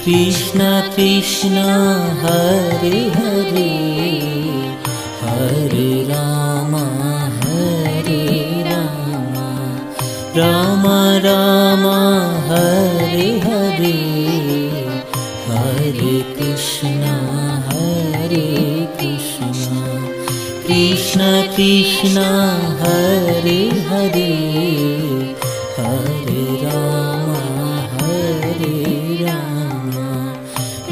Krishna Krishna Hare Hare Hare Rama Rama Rama Hare Hare Hare Krishna Krishna Krishna Hare Hare Hare Rama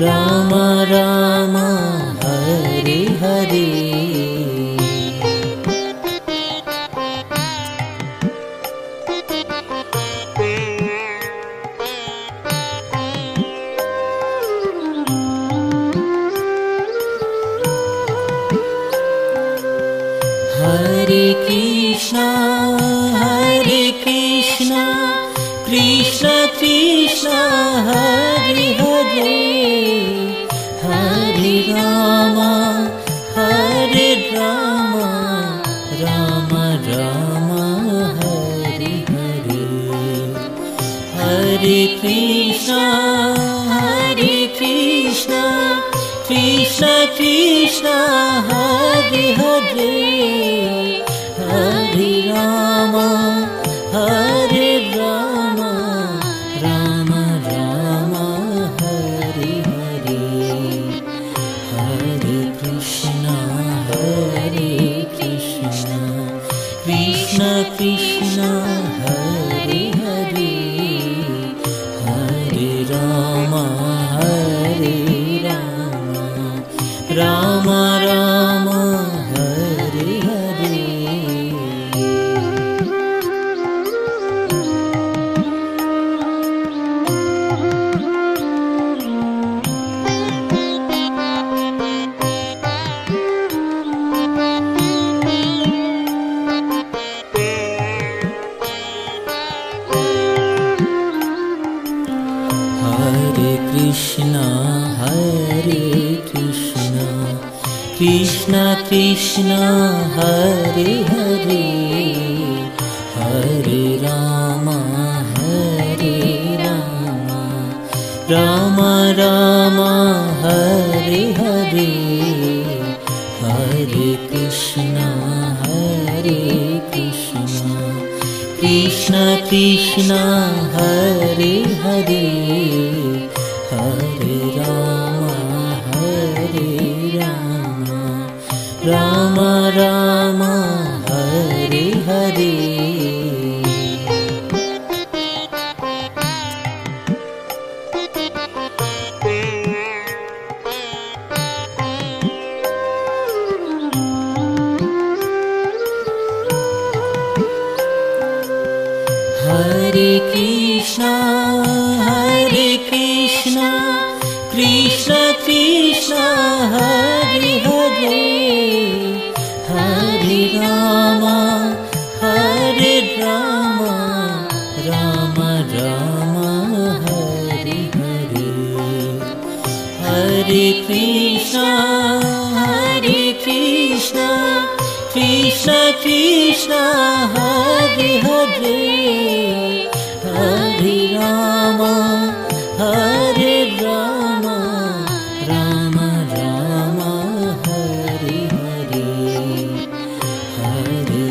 Rama Rama Hare Hare Hare Krishna Krishna Krishna Hare Hare Hare Rama Rama Rama Hare Hare Hare Krishna Krishna Krishna Hare Hare Hare Rama Rama Rama Hare Hare Hare Krishna Krishna Krishna Hare Hare Hare Rama Rama Rama Hare Hare Hare Krishna Krishna Krishna Hare Hare Hare Rama Rama Rama Hare Hare Hare Krishna Krishna Krishna Hare Hare Hare Rama Rama Rama Hare Hare Hare Krishna Krishna Krishna Hare Hare Hare Rama Rama Rama Hare Hare Hare Krishna Krishna Krishna Hare Hare Hare Rama Rama Rama Hare Hare Hare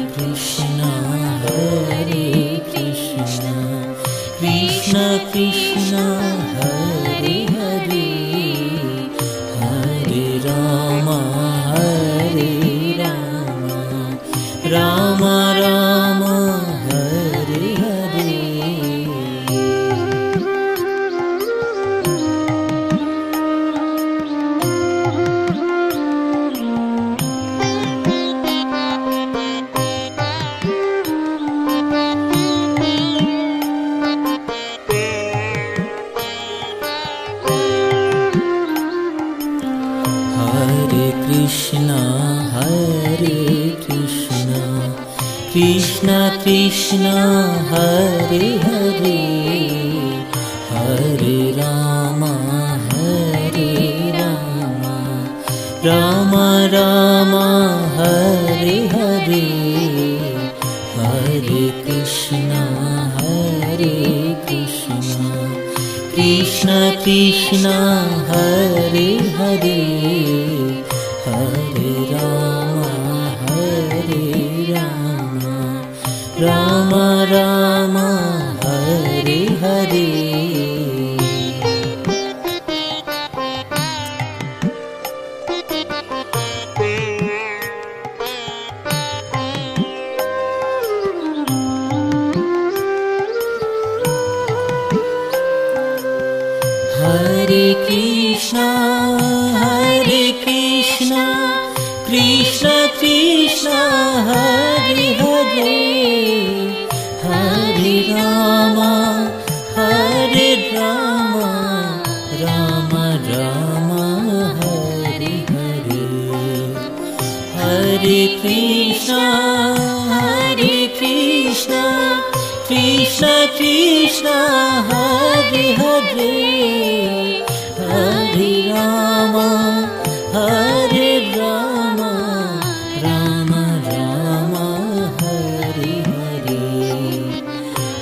Krishna Krishna Krishna Hare Hare Hare Rama Rama Rama Hare Hare Krishna Krishna Hare Hare Hare Rama Rama Rama Hare Hare Hare Krishna Krishna Krishna Hare Hare Hare Rama Hare Rama Rama Rama Hare Hare Hare Krishna, Krishna Krishna, Hare Hare, Hare Rama, Rama Rama, Hare Hare. Hare Krishna, Krishna Krishna, Hare Hare. Hare Rama, Rama Rama, Hare Hare.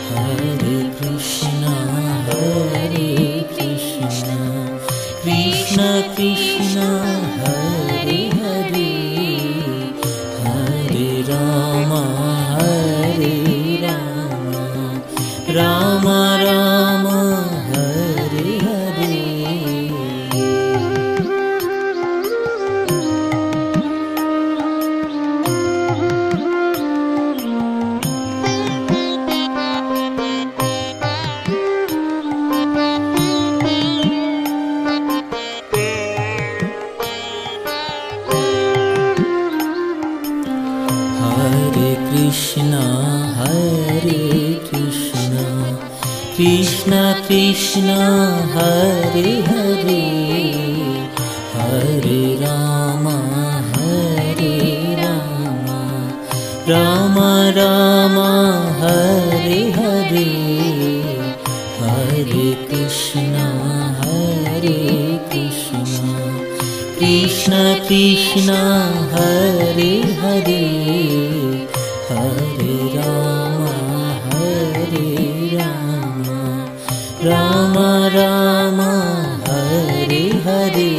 Hare Krishna, Krishna Krishna, Hare Hare. Hare Rama, Rama Rama, Hare Hare. Hare Krishna, Krishna Krishna, Hare Hare. Hare Rama, Rama Rama, Hare Hare. Hare Krishna, Krishna Krishna, Hare Hare. Hare Rama, Rama Rama, Hare Hare.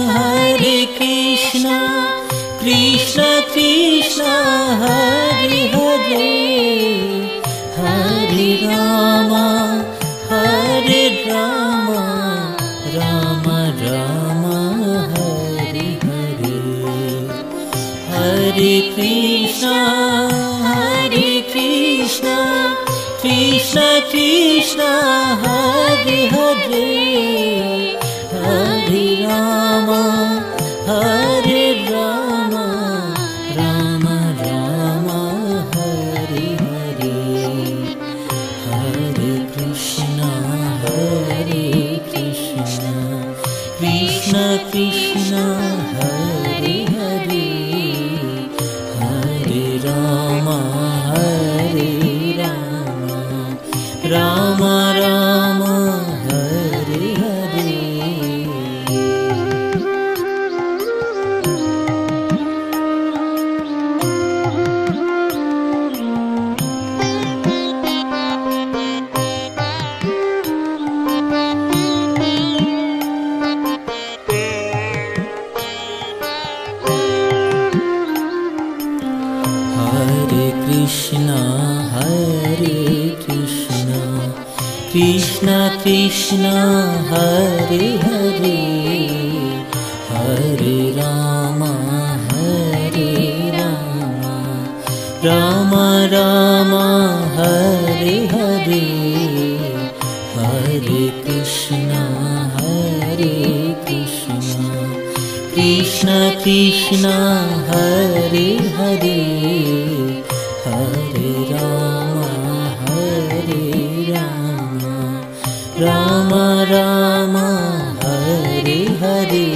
Hare Krishna, Krishna Krishna, Hare Hare. Hare Rama, Rama Rama, Hare Hare. Hare Krishna, Krishna Krishna, Hare Hare. Hare Rama, Rama Rama, Hare Hare. Hare Krishna, Krishna Krishna, Hare Hare. Hare Rama, Rama Rama, Hare Hare. Hare Krishna, Krishna Krishna, Hare Hare. Hare Rama, Rama Rama, Hare Hare. Hare Krishna, Krishna Krishna, Hare Hare. Hare Rama, Rama Rama, Hare Hare.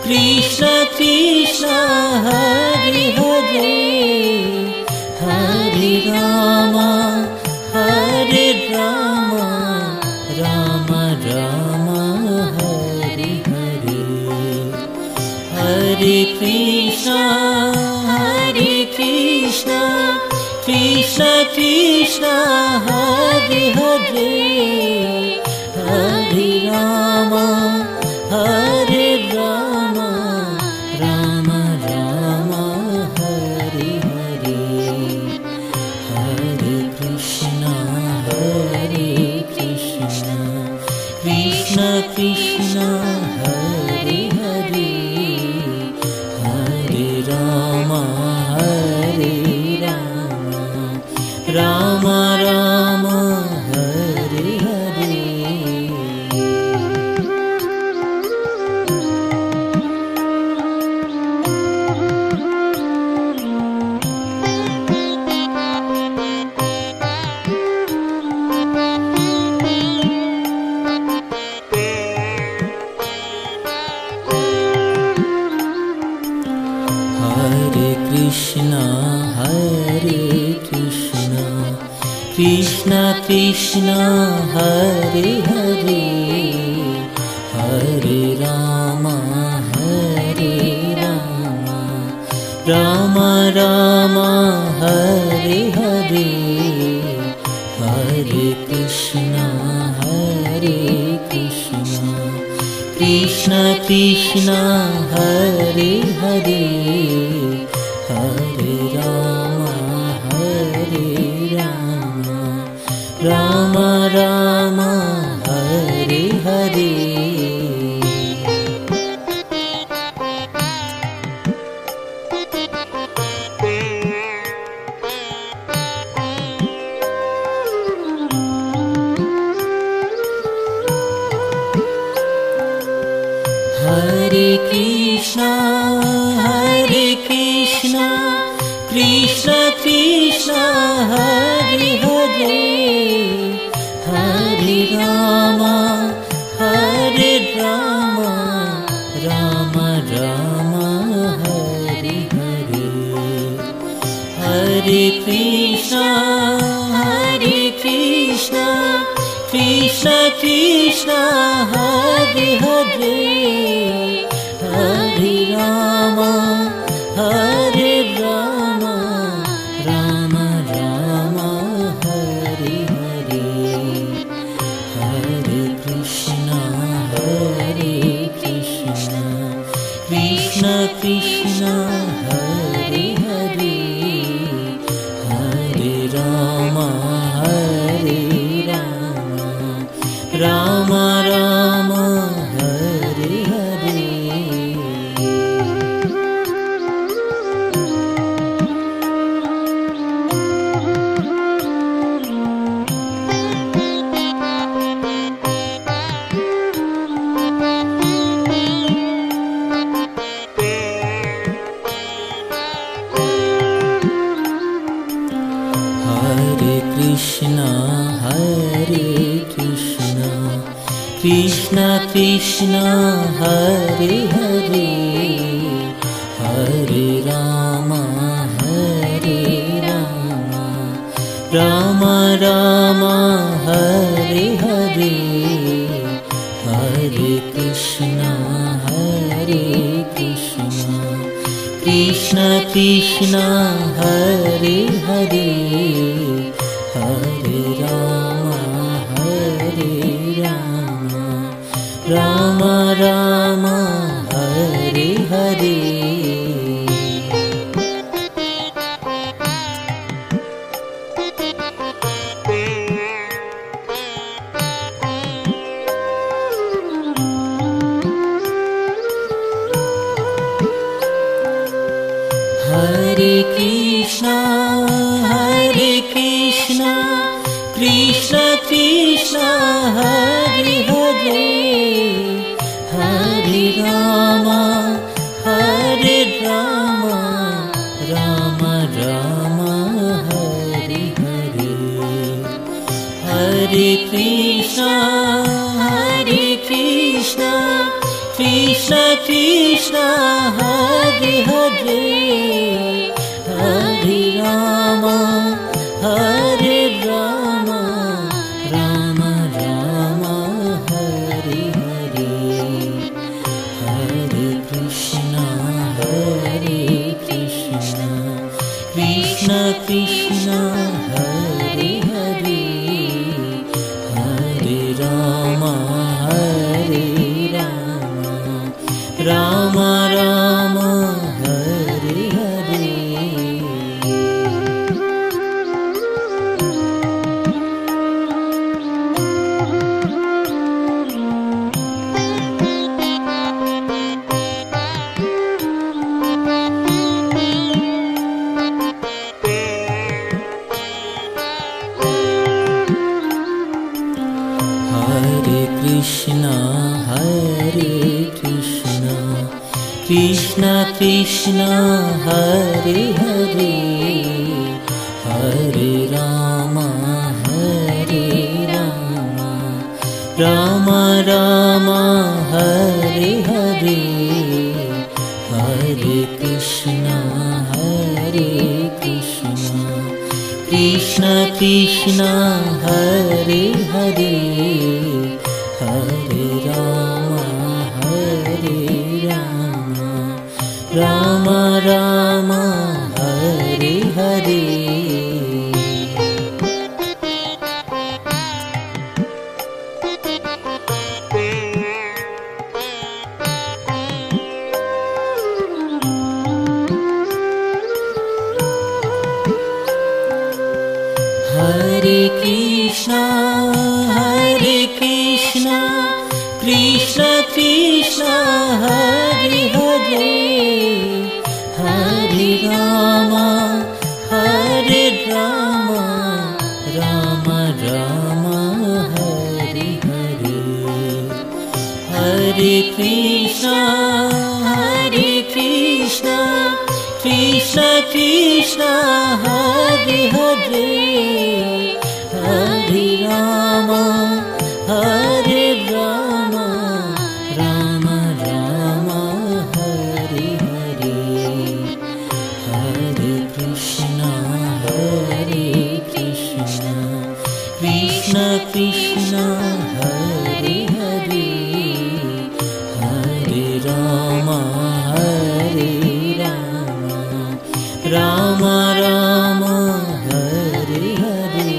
Krishna Krishna Hare Hare Hare Rama Hare Rama Rama Rama Hare Hare Hare Krishna Krishna Krishna Hare Hare Hare Rama Hare Rama Rama Rama Hare Hare Hare Krishna Krishna Krishna Hare Hare Hare Rama Rama Rama Hare Hare Hare Krishna Krishna Krishna Hare Hare Hare Rama Rama Rama Hare Hare Hare Krishna Krishna Krishna Hare Hare Hare Rama Rama Rama Hare Hare Hare Krishna Krishna Krishna Hare Hare Hare Rama Rama Rama Hare Hare Hare Krishna Krishna Krishna Hare Hare Hare Rama Rama Rama Hare Hare Hare Krishna Krishna Krishna Hare Hare Hare Rama Rama Rama Hare Hare Krishna Krishna Hare Hare Hare Rama Rama Rama Hare Hare Hare Krishna Krishna Krishna Hare Hare Hare Rama Rama Rama Hare Hare Hare Krishna Krishna Krishna Hare Hare Hare Rama Rama Rama Hare Hare Hare Krishna Krishna Krishna Hare Hare Hare Rama Hare Rama Rama Rama Hare Hare Hare Krishna Krishna Krishna Hare Hare Hare Rama Rama Rama Hare Hare Hare Krishna Krishna Krishna Hare Hare Hare Rama Rama Rama Hare Hare Hare Krishna Krishna Krishna Hare Hare Hare Rama Rama Rama Hare Hare Hare Krishna Krishna Krishna Hare Hare Hare Rama Rama Rama Hare Hare Hare Krishna Krishna Krishna Hare Hare Hare Rama Rama Rama Hare Hare Hare Krishna Krishna Krishna Hare Hare Hare Rama Rama Rama Hare Hare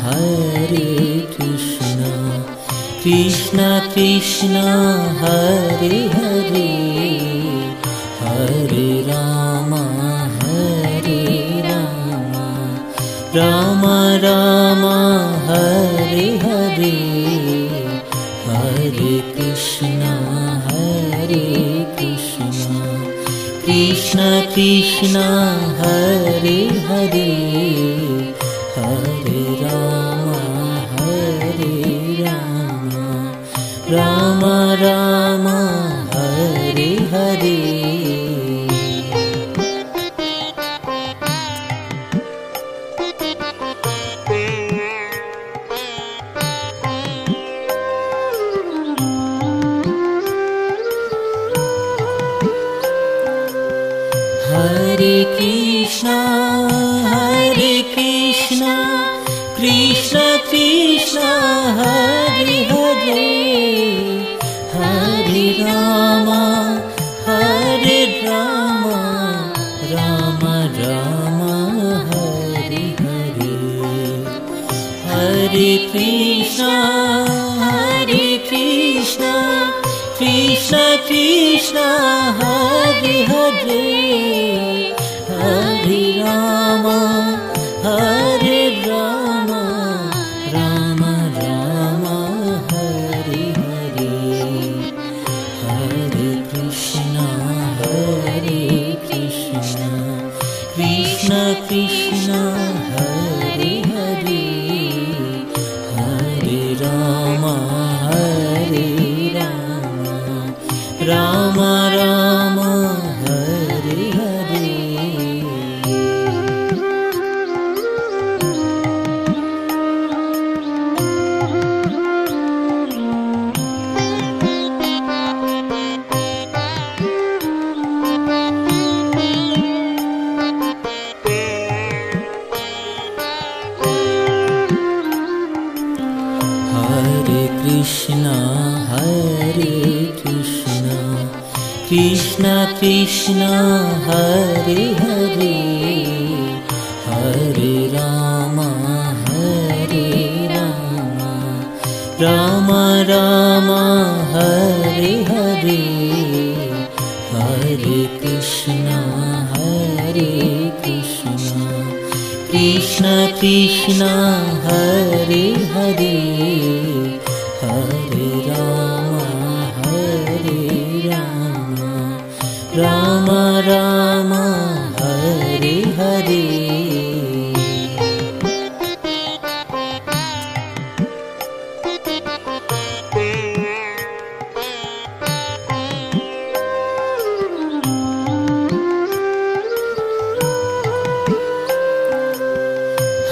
Hare Krishna Krishna Krishna Hare Hare Hare Rama Rama Rama Hare Hare Hare Krishna Krishna Krishna Hare Hare Hare Rama Rama Rama Hare Hare Hare Krishna Krishna Krishna Hare Hare Hare Rama Rama Rama Hare Hare Hare Krishna Krishna Krishna Hare Hare Hare Rama Rama Rama Hare Hare Hare Krishna Krishna Ram Ram Hare Hare Krishna Krishna Hare Hare Hare Ram Ram Ram Hare Hare Hare Krishna Krishna Krishna Hare Hare Hare Ram Ram Ram Hare Hare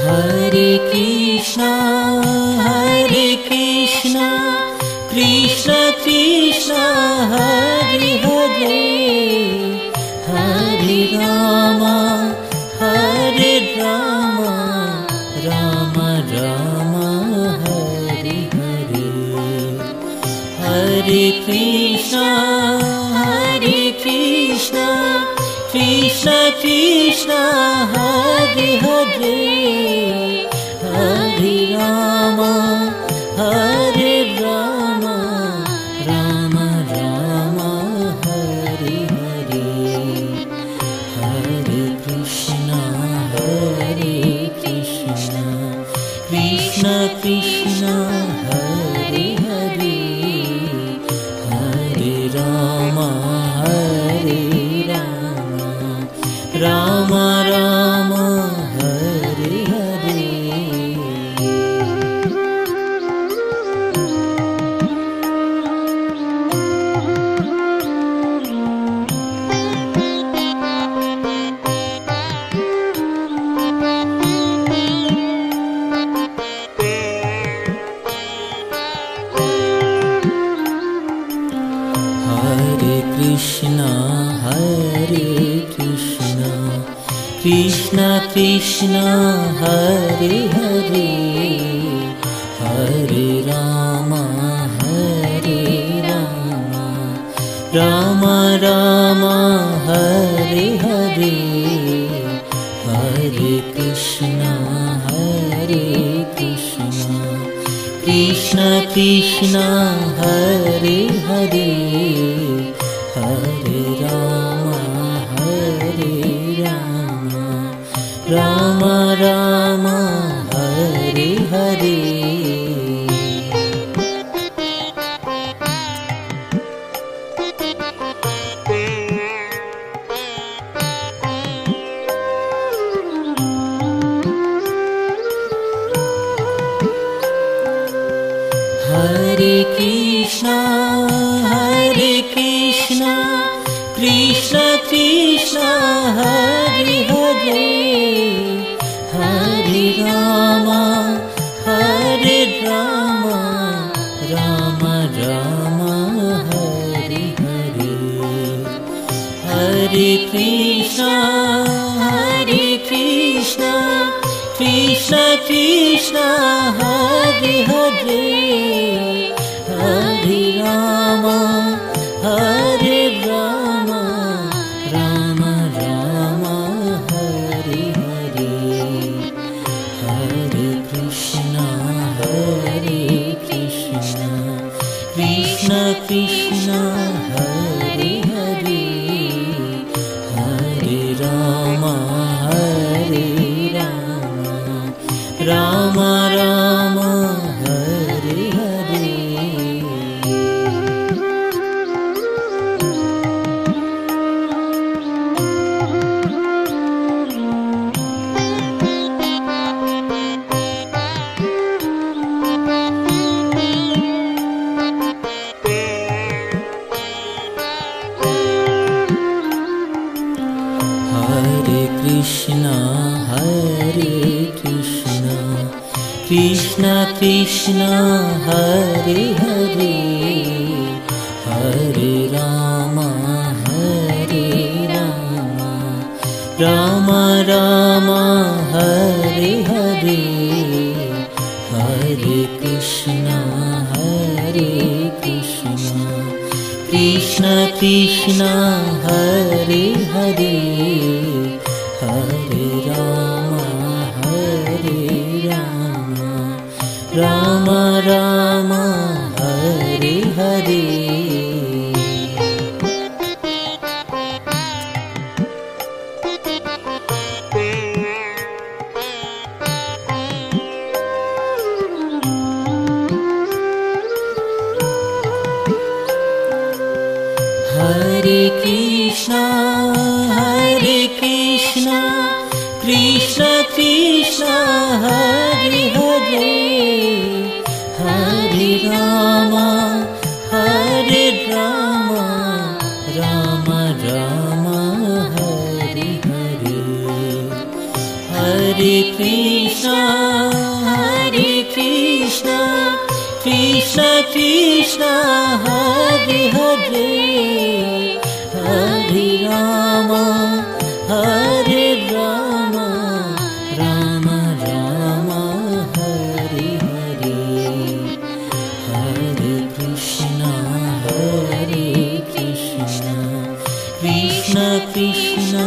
Hare Krishna Krishna Krishna Hare Hare Hare Ram Ram Ram Hare Hare Hare Krishna Krishna Krishna Hare Hare Hare Ram Ram Ram Hare Hare Hare Krishna Krishna Krishna Hare Hare Hare Ram Ram Ram Hare Hare Krishna Krishna Hare Hare Hare Ram Ram Ram Hare Hare Hare Krishna Krishna Krishna Hare Hare Hare Ram Ram Ram Hare Hare Hare Krishna Krishna Krishna Hare Hare Hare Ram Ram Ram Hare Hare Hare Krishna Krishna Krishna Hare Hare Hare Ram Ram Ram Hare Hare Hare Krishna Krishna Krishna Hare Hare Hare Ram Ram Ram Hare Hare Krishna, Hare Krishna, Krishna Krishna, Hare Hare, Hare Rama, Hare Rama, Rama Rama, Hare Hare, Hare Krishna, Hare Krishna, Krishna Krishna, Hare Hare, Hare Rama, Hare Rama, Rama Rama, Hare Hare. Hare Krishna, Krishna Krishna, Hare Hare, Hare Rama, Hare Rama, Rama Rama, Hare Hare. Hare Krishna, Krishna Krishna, Hare Hare, Hare Rama, Hare Rama, Rama Rama, Hare Hare. Hare Krishna, Krishna Krishna,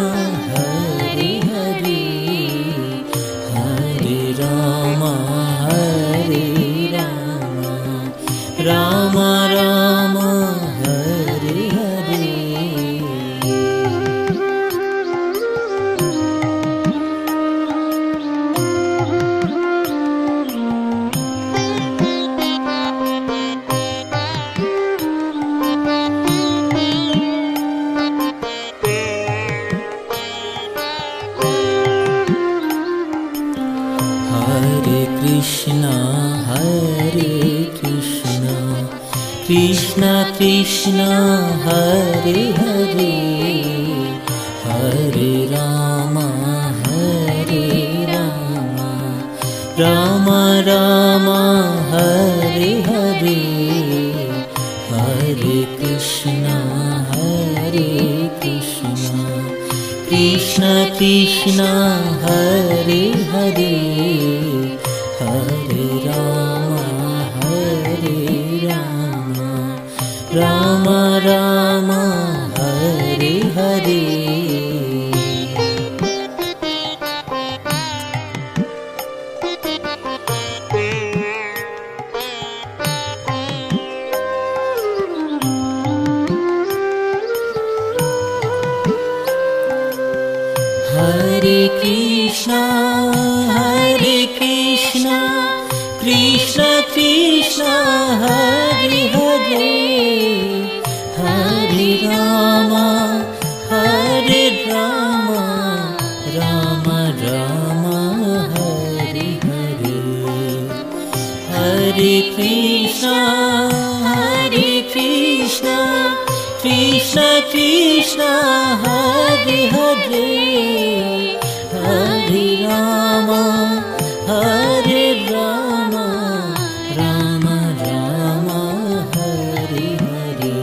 Hare Hare, Hare Rama, Hare Rama, Rama Rama, Hare Hare. Hare Krishna, Krishna Krishna, Hare Hare, Hare Rama, Hare Rama, Rama Rama, Hare Hare, Hare Krishna, Krishna Krishna, Hare Hare, Hare Rama, Hare Rama, Rama Rama, Hare Hare. Hare Krishna, Krishna Krishna, Hare Hare, Hare Rama, Hare Rama, Rama Rama, Hare Hare. Hare Krishna, Krishna Krishna, Hare Hare, Hare Rama, Hare Rama, Rama Rama, Hare Hare.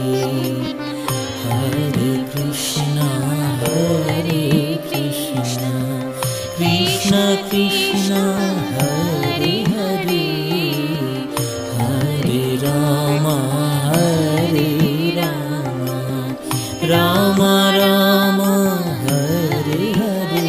Hare Krishna, Krishna Krishna, Hare Hare, Hare Rama, Hare Rama, Rama Rama, Hare Hare.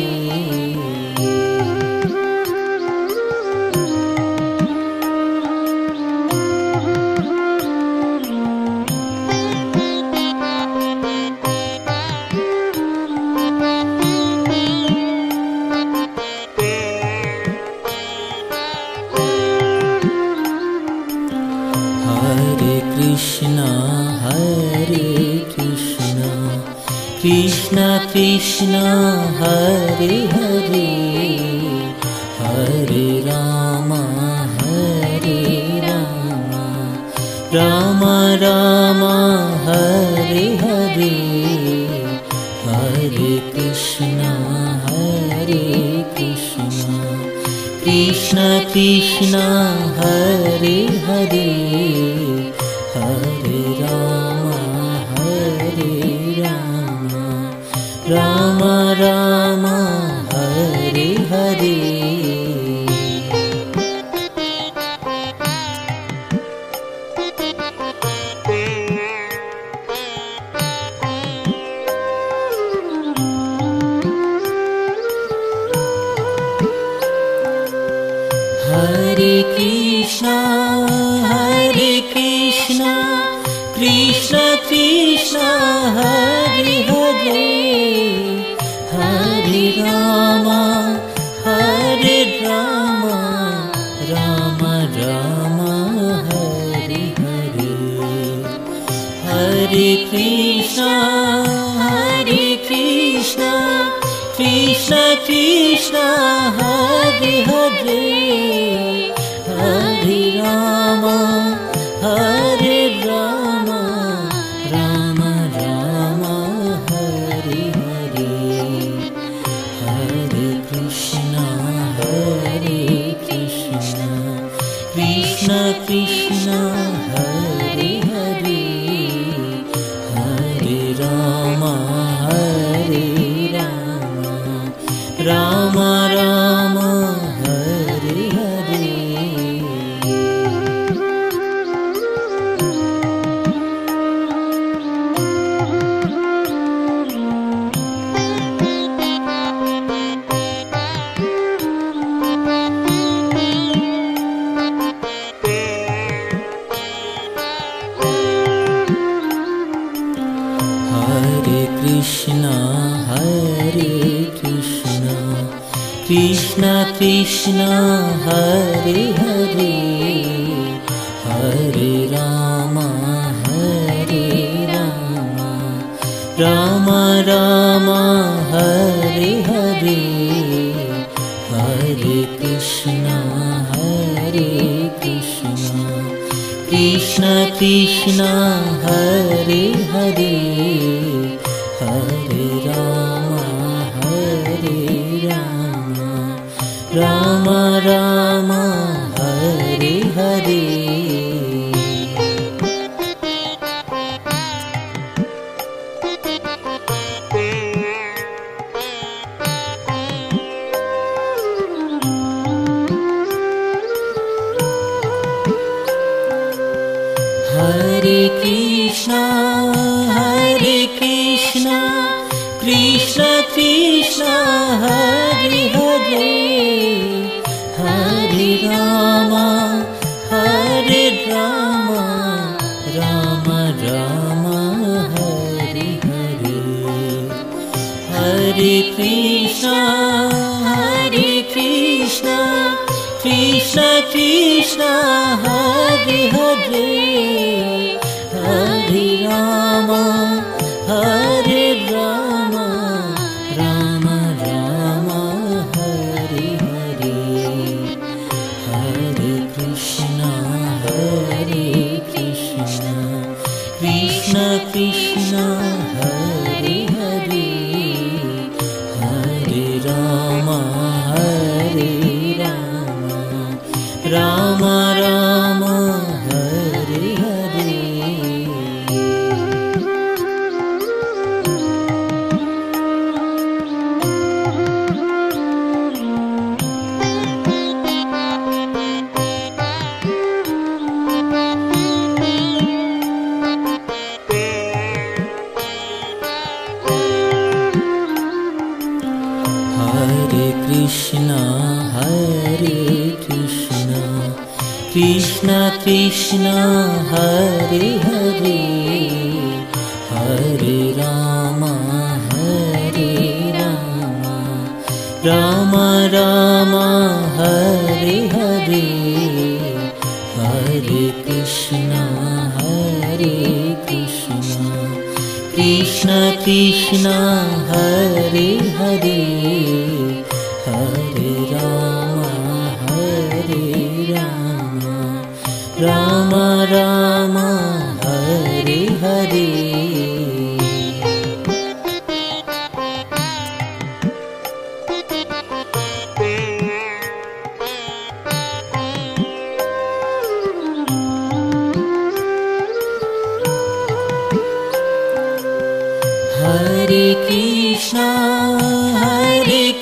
Hare Krishna, Krishna Krishna, Hare Hare, Hare Rama, Hare Rama, Rama Rama, Hare Hare, Hare Krishna, Krishna Krishna Krishna Hare Hare Hare Ram Ram Ram Hare Hare Hare Krishna Krishna Krishna Hare Hare Hare Ram Ram Ram Hare Hare Hare Krishna Krishna Krishna Hare Hare Hare Ram Ram Ram Hare Hare Hare Krishna Krishna Krishna Hare Hare Hare Ram Ram Ram Hare Hare Hare Krishna Krishna Krishna Hare Hare Hare Ram Ram Ram Hare Hare Hare Krishna Krishna Krishna Hare Hare Hare Ram Ram Ram Hare Hare Hare Krishna Krishna Krishna Hare Hare Hare Ram Ram Ram Hare Hare Hare Krishna Krishna Krishna Hare Hare Hare Ram Ram Ram Hare Hare Hare Krishna Krishna Krishna Hare Hare Hare Ram Ram Ram Hare Hare Hare Krishna Krishna Krishna Hare Hare Hare Ram Ram Ram Hare Hare Hare Krishna Krishna Krishna Hare Hare Hare Ram Ram Ram Hare Hare Hare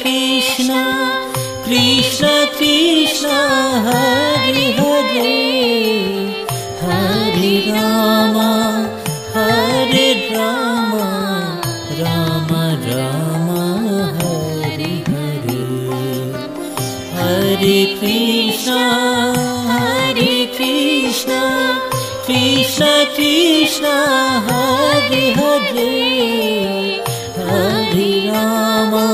Krishna, Krishna Krishna, Hare Hare, Hare Rama, Rama Rama, Hare Hare. Hare Krishna, Krishna Krishna, Hare Hare, Hare Rama,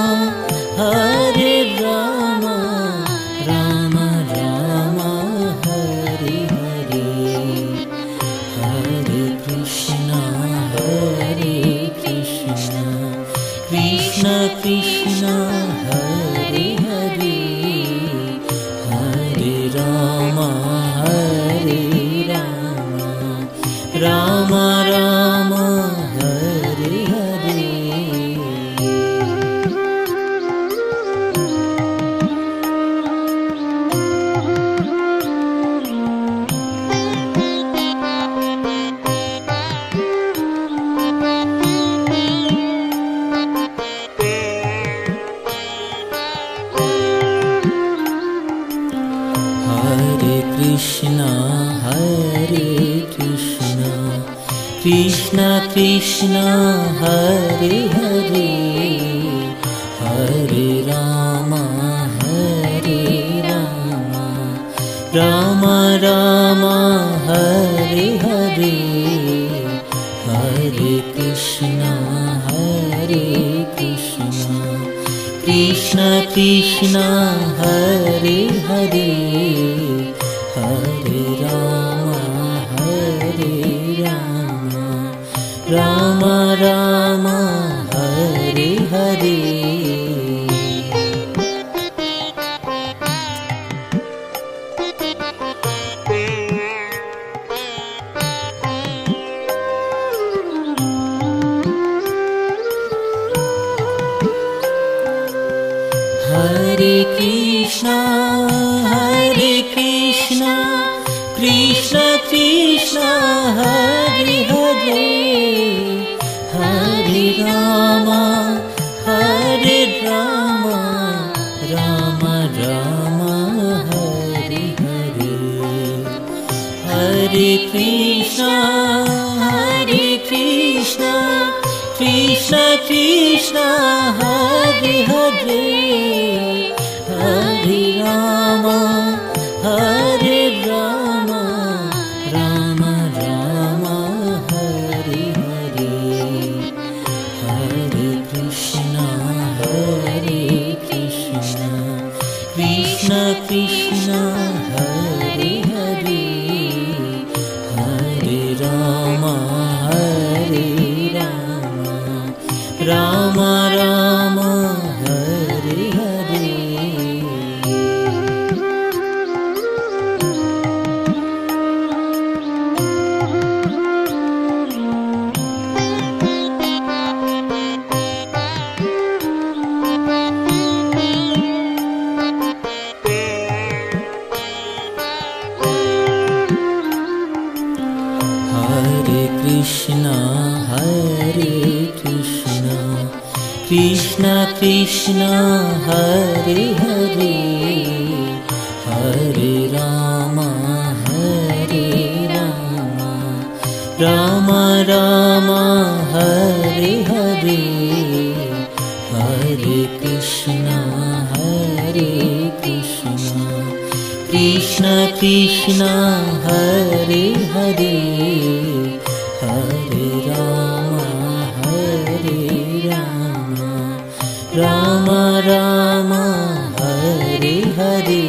Rama Rama, Hare Hare. Hare Krishna, Krishna Krishna, Hare Hare, Hare Rama, Rama Rama, Hare Hare. Hare Krishna, Krishna Krishna, Hare Hare, Hare Rama, Rama Rama, Hare Hare. Hare Krishna, Krishna Krishna, Hare Hare, Hare Rama, Rama Rama, Hare Hare. Hare Krishna, Krishna Krishna, Hare Hare, Hare Rama, Rama Rama, Hare Hare. Hare Krishna, Krishna Krishna, Hare Hare, Hare Rama, Rama Rama, Hare Hare. Hare Krishna, Krishna Krishna, Hare Hare, Hare Rama, Rama Rama, Hare Hare. Hare Krishna, Krishna Krishna, Hare Hare, Hare Rama, Rama Rama, Hare Hare. Hare Krishna, Krishna Krishna, Hare Hare, Hare Rama, Rama Rama, Hare Hare.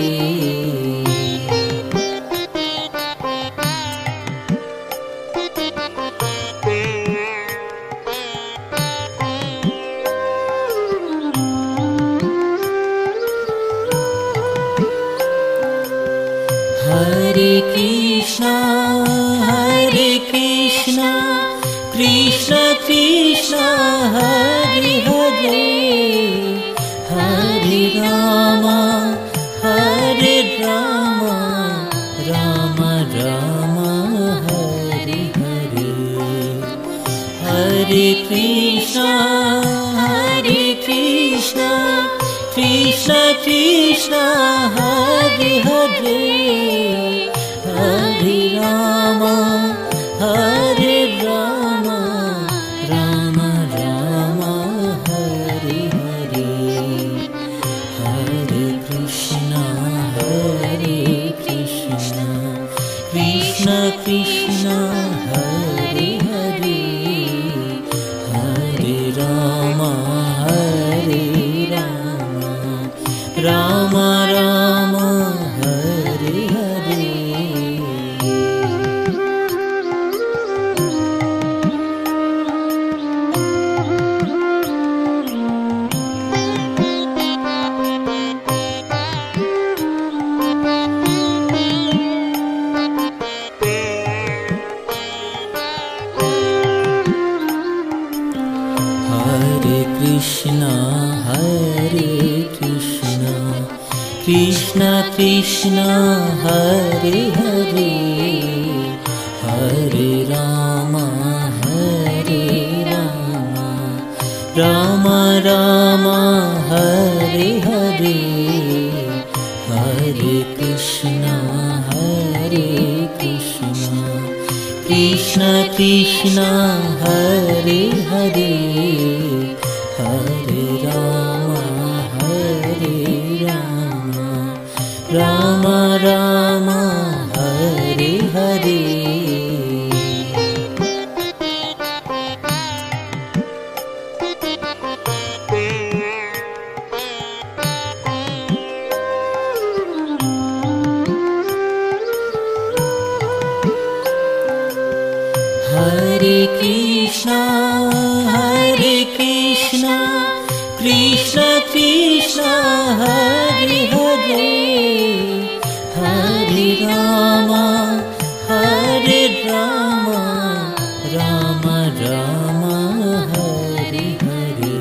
Hare Krishna, Krishna Krishna, Hare Hare, Hare Krishna, Hare Krishna, Krishna Krishna, Hare Hare, Hare Rama, Hare Rama, Rama Rama, Hare Hare, Hare Krishna, Hare Krishna, Krishna Krishna, Hare Hare, Hare Rama, Hare Rama, Rama Rama, Hare Hare. Hare Krishna, Hare Krishna, Krishna Krishna, Hare Hare, Hare Rama, Hare Rama, Rama Rama, Hare Hare, Hare Krishna, Hare Krishna, Krishna Krishna, Hare Hare, Hare Rama, Hare Rama, Rama Rama, Hare Hare. Hare Krishna, Hare Krishna, Krishna Krishna, Hare Hare, Hare Rama, Hare Rama, Rama Rama, Hare Hare,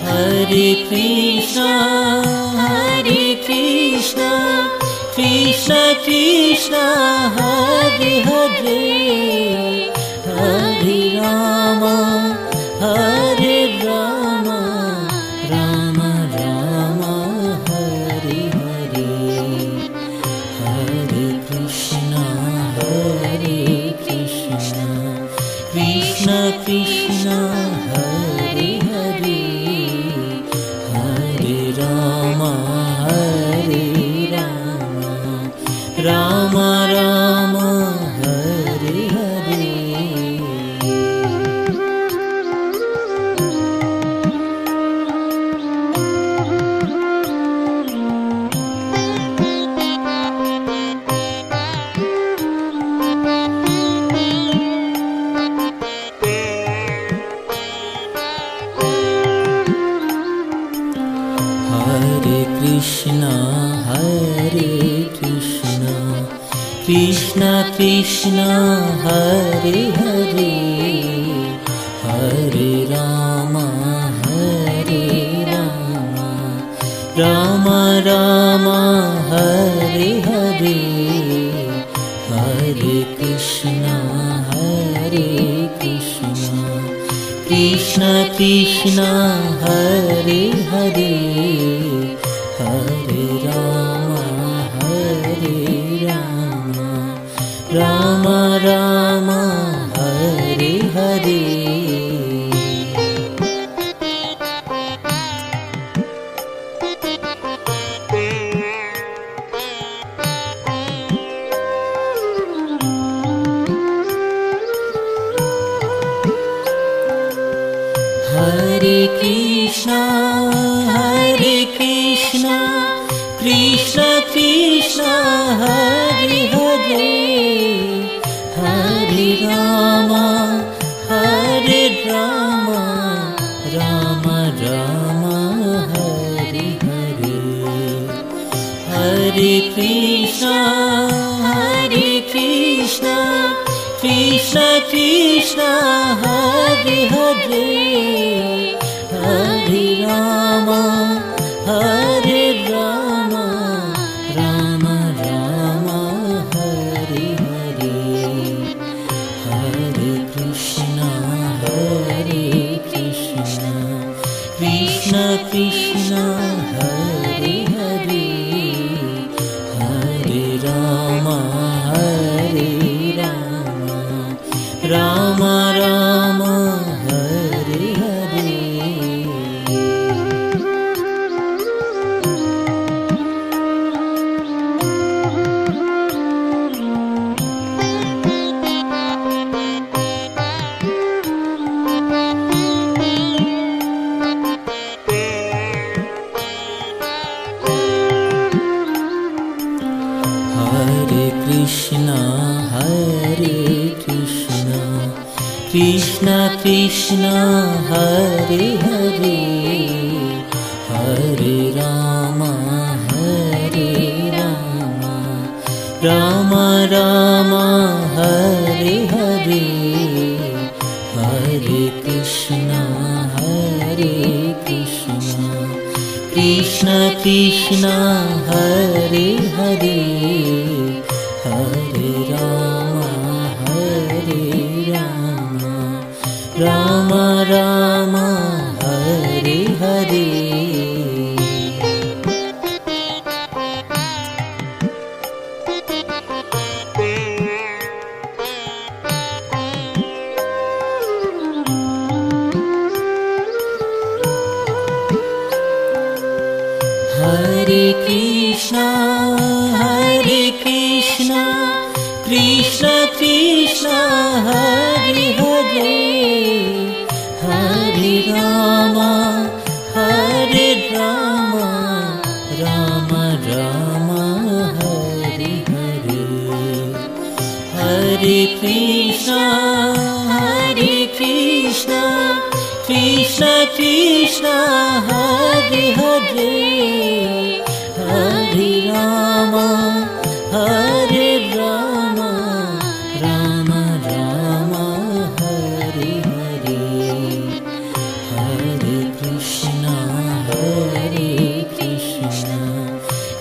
Hare Krishna, Hare Krishna, Krishna Krishna, Hare Hare, Hare Rama, Hare Rama, Rama Rama, Hare Hare, Hare Krishna, Hare Krishna, Krishna Krishna, Hare Hare, Hare Rama, Hare Rama, Rama Rama, Hare Hare. Hare Krishna, Hare Krishna, Krishna Krishna, Hare Hare, Hare Rama, Hare Rama, Rama Rama, Hare Hare, Hare Krishna, Hare Krishna, Krishna Krishna, Hare Hare, Hare Rama, Hare Rama, Rama Rama, Hare Hare. Hare Krishna, Hare Krishna, Krishna Krishna, Hare Hare, Hare Rama, Hare Rama, Rama Rama, Hare Hare, Hare Krishna, Hare Krishna, Krishna Krishna, Hare Hare, Hare Rama, Hare Rama, Rama Rama, Hare Hare, Hare Krishna, Hare Krishna Hare Hare Hare Ram Ram Ram Hare Hare Hare Krishna Krishna Krishna Hare Hare Hare Ram Ram Ram Hare Hare Hare Krishna Krishna Krishna Hare Hare Hare Ram Ram Ram Hare Hare Hare Krishna Krishna Krishna Hare Hare Hare Ram Ram Ram Hare Hare Hare Krishna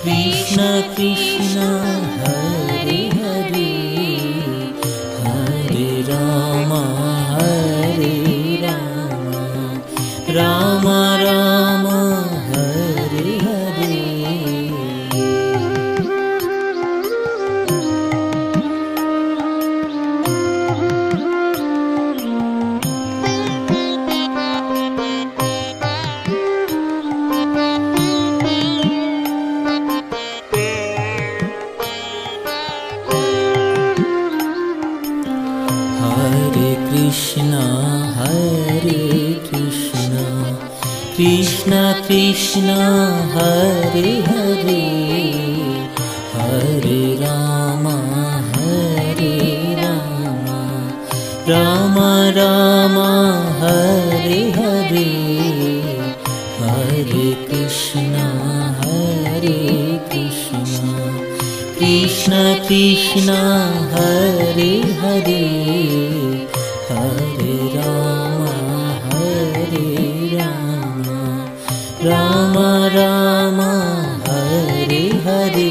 Krishna Krishna Hare Hare Hare Ram Ram Ram Hare Hare Hare Krishna Krishna Krishna Hare Hare Hare Ram Ram Ram Hare Hare Hare Krishna Krishna Krishna Hare Hare Hare Ram Ram Ram Hare Hare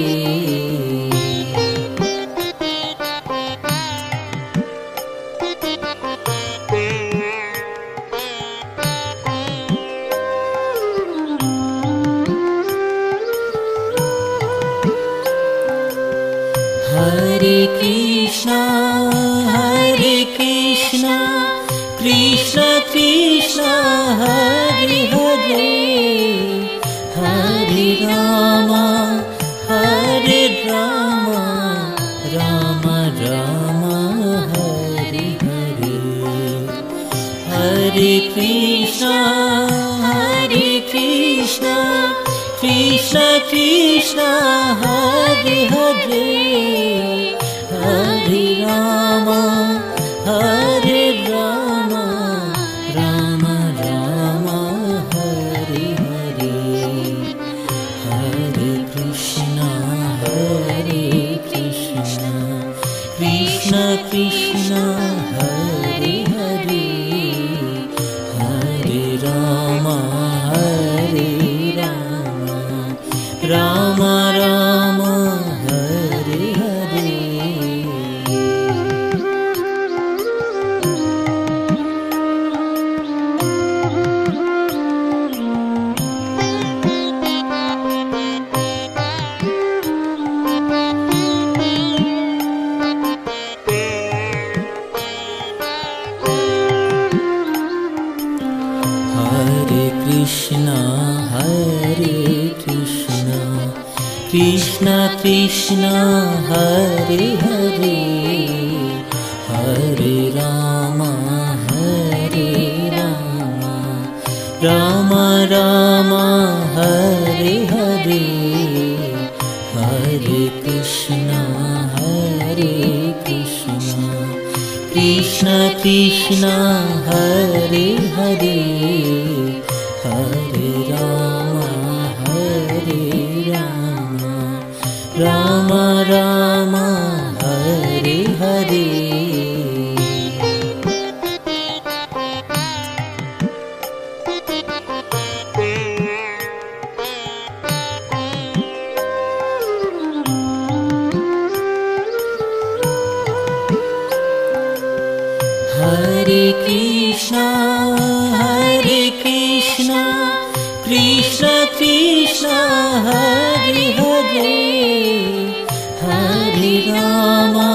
Hare Krishna Krishna Krishna Hare Hare Hare Ram Ram Ram Hare Hare Hare Krishna Krishna Krishna Hare Hare Hare Ram Ram Ram Hare Hare Hare Krishna Krishna Krishna Hare Hare Hare Ram Ram Ram Hare Hare Hare Krishna Krishna Krishna Hare Hare Hare Ram Ram Ram Hare Hare Hare Krishna Krishna Krishna Krishna Hare Hare Hare Rama Rama Rama Hare Hare Hare Krishna Krishna Krishna Hare Hare Hare Rama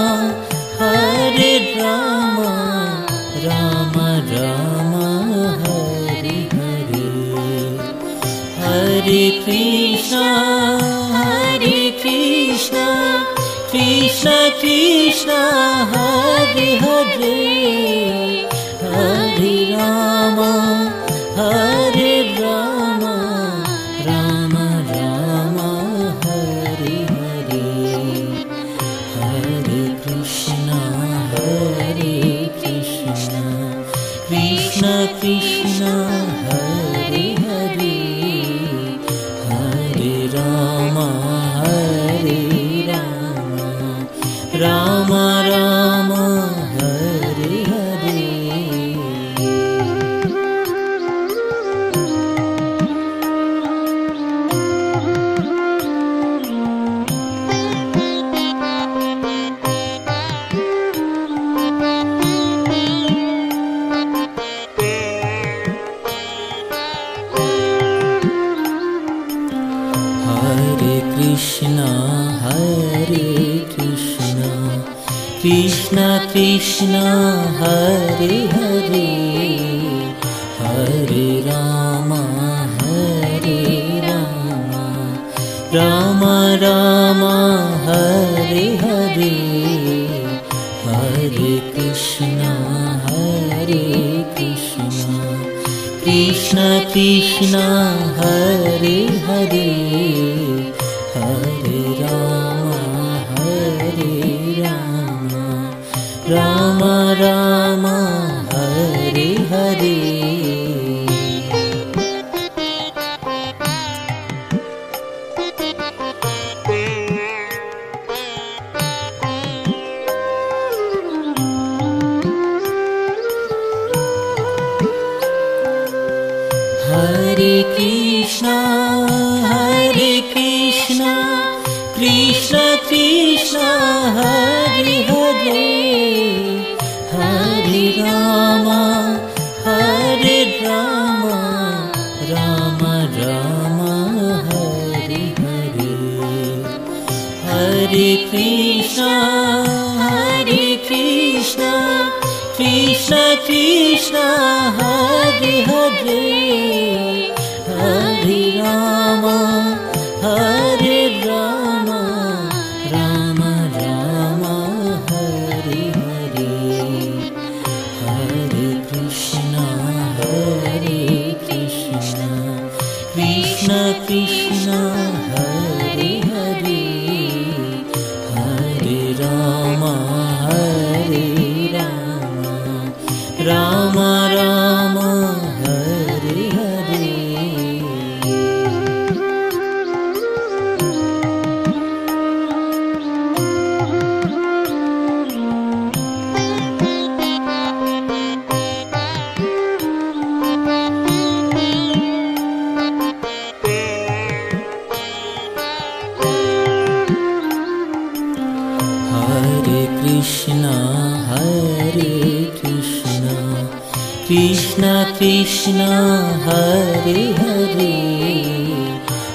Rama Rama Hare Hare Hare Krishna Krishna Krishna Hare Hare Hare Rama Rama Rama Hare Hare Hare Krishna Krishna Krishna Hare Hare Hare Rama Rama Rama Hare Hare Krishna Krishna Hare Hare Hare Rama Rama Rama Hare Hare Hare Krishna Krishna Krishna Hare Hare Hare Rama Rama Rama Hare Hare Hare Krishna Krishna Krishna Hare Hare Hare Rama Rama Rama Hare Hare Hare Krishna Krishna Krishna Hare Hare Hare Rama Rama Rama Hare Hare Hare Krishna Krishna Krishna Hare Hare Hare Rama Rama Rama Hare Hare Krishna Krishna Hare Hare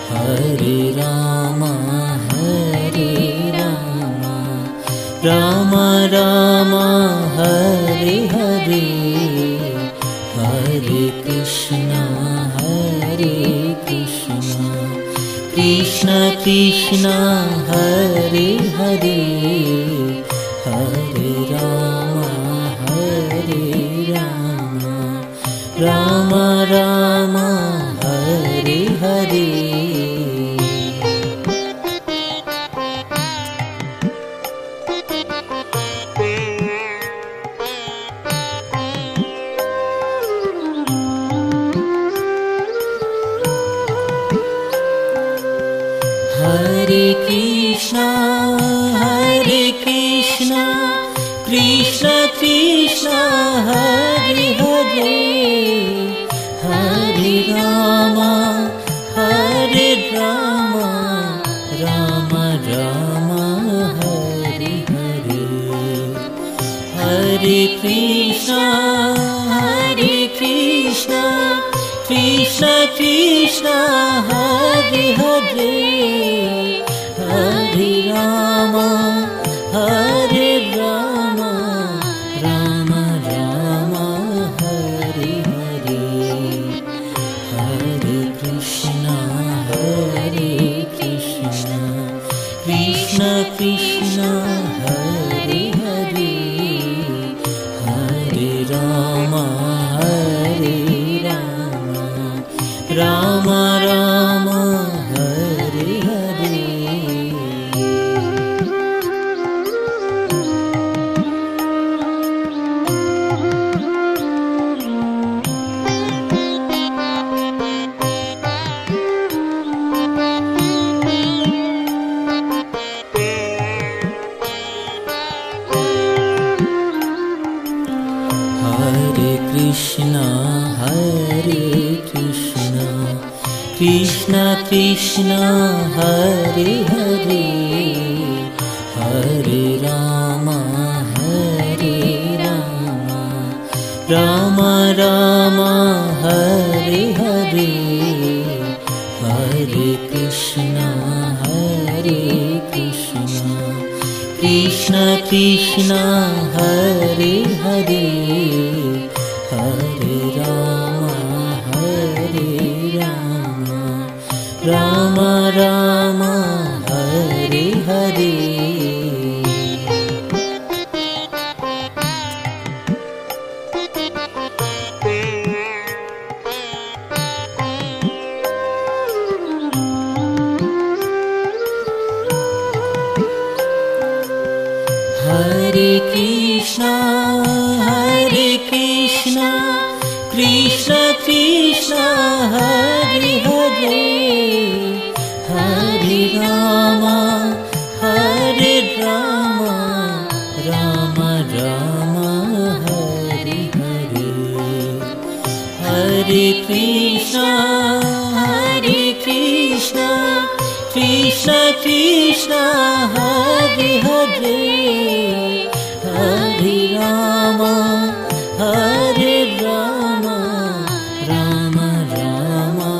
Hare Rama Rama Rama Hare Hare Hare Krishna Krishna Krishna Hare Hare Hare Rama Rama Rama Hare Hare Krishna Krishna Hare Hare Hare Rama Hare Rama Rama Rama Hare Hare Hare Krishna Krishna Krishna Hare Hare Hare Rama Rama Rama Hare Hare Hare Krishna Krishna Krishna Hare Hare Hare Rama Rama Rama Hare Hare Hare Krishna Krishna Krishna Hare Hare Hare Rama Rama Rama Hare Hare Hare Krishna Krishna Krishna Hare Hare Hare Rama Rama Rama Hare Hare Hare Krishna Krishna Krishna Hare Hare Hare Rama Rama Rama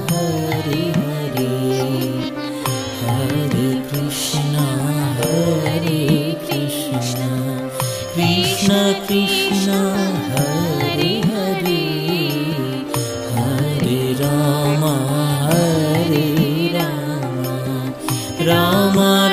Hare Hare Hare Krishna Krishna Krishna Hare Hare Hare Rama Rama